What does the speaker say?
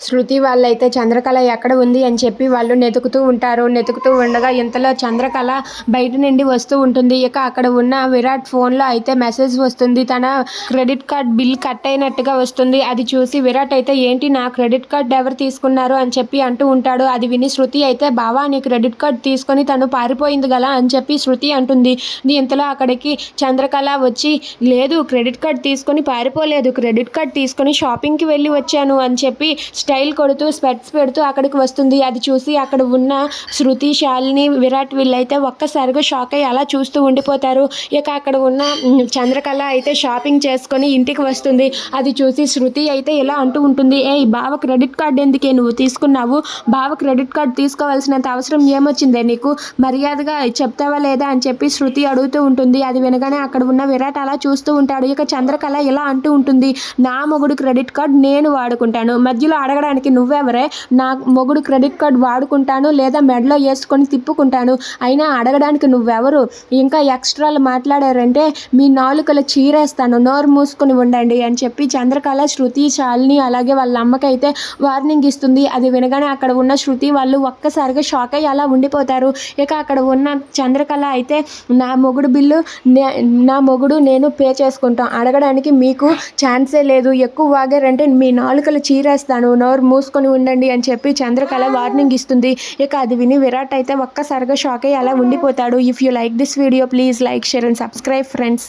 శృతి వాళ్ళైతే చంద్రకళ ఎక్కడ ఉంది అని చెప్పి వాళ్ళు వెతుకుతూ ఉంటారు. వెతుకుతూ ఉండగా ఇంతలో చంద్రకళ బయట నుండి వస్తూ ఉంటుంది. ఇక అక్కడ ఉన్న విరాట్ ఫోన్లో అయితే మెసేజ్ వస్తుంది. తన క్రెడిట్ కార్డ్ బిల్ కట్ అయినట్టుగా వస్తుంది. అది చూసి విరాట్ అయితే ఏంటి నా క్రెడిట్ కార్డ్ ఎవరు తీసుకున్నారు అని చెప్పి అంటూ ఉంటాడు. అది విని శృతి అయితే బావా నీ క్రెడిట్ కార్డ్ తీసుకొని తను పారిపోయింది గల అని చెప్పి శృతి అంటుంది. ఇంతలో అక్కడికి చంద్రకళ వచ్చి లేదు క్రెడిట్ కార్డ్ తీసుకొని పారిపోలేదు, క్రెడిట్ కార్డ్ తీసుకొని షాపింగ్కి వెళ్ళి వచ్చాను అని చెప్పి స్టైల్ కొడుతూ స్పెట్స్ పెడుతూ అక్కడికి వస్తుంది. అది చూసి అక్కడ ఉన్న శృతి, శాలిని, విరాట్ వీళ్ళైతే ఒక్కసారిగా షాక్ అయ్యి అలా చూస్తూ ఉండిపోతారు. ఇక అక్కడ ఉన్న చంద్రకళ అయితే షాపింగ్ చేసుకొని ఇంటికి వస్తుంది. అది చూసి శృతి అయితే ఇలా అంటూ ఉంటుంది, ఏ బావ క్రెడిట్ కార్డ్ ఎందుకే నువ్వు తీసుకున్నావు, బావ క్రెడిట్ కార్డ్ తీసుకోవాల్సినంత అవసరం ఏమొచ్చిందే నీకు, మర్యాదగా చెప్తావా లేదా అని చెప్పి శృతి అడుగుతూ ఉంటుంది. అది వినగానే అక్కడ ఉన్న విరాట్ అలా చూస్తూ ఉంటాడు. ఇక చంద్రకళ ఇలా అంటూ ఉంటుంది, నా మొగుడు క్రెడిట్ కార్డ్ నేను వాడుకుంటాను, మధ్యలో అడగడానికి నువ్వెవరే, నా మొగుడు క్రెడిట్ కార్డ్ వాడుకుంటాను లేదా మెడలో వేసుకొని తిప్పుకుంటాను, అయినా అడగడానికి నువ్వెవరు, ఇంకా ఎక్స్ట్రాలు మాట్లాడారంటే మీ నాలుకలు చీరేస్తాను, నోరు మూసుకొని ఉండండి అని చెప్పి చంద్రకళ శృతి, శాలిని అలాగే వాళ్ళ అమ్మకైతే వార్నింగ్ ఇస్తుంది. అది వినగానే అక్కడ ఉన్న శృతి వాళ్ళు ఒక్కసారిగా షాక్ అయ్యి అలా ఉండిపోతారు. ఇక అక్కడ ఉన్న చంద్రకళ అయితే నా మొగుడు బిల్లు నా మొగుడు నేను పే చేసుకుంటాం, అడగడానికి మీకు ఛాన్సే లేదు, ఎక్కువ వాగారంటే మీ నాలుకలు చీరేస్తాను, నోరు మూసుకొని ఉండండి అని చెప్పి చంద్రకళ వార్నింగ్ ఇస్తుంది. ఇక అది విని విరాట్ అయితే ఒక్కసారిగా షాక్ అయ్యి అలా ఉండిపోతాడు. If you like this video please like, share and subscribe friends.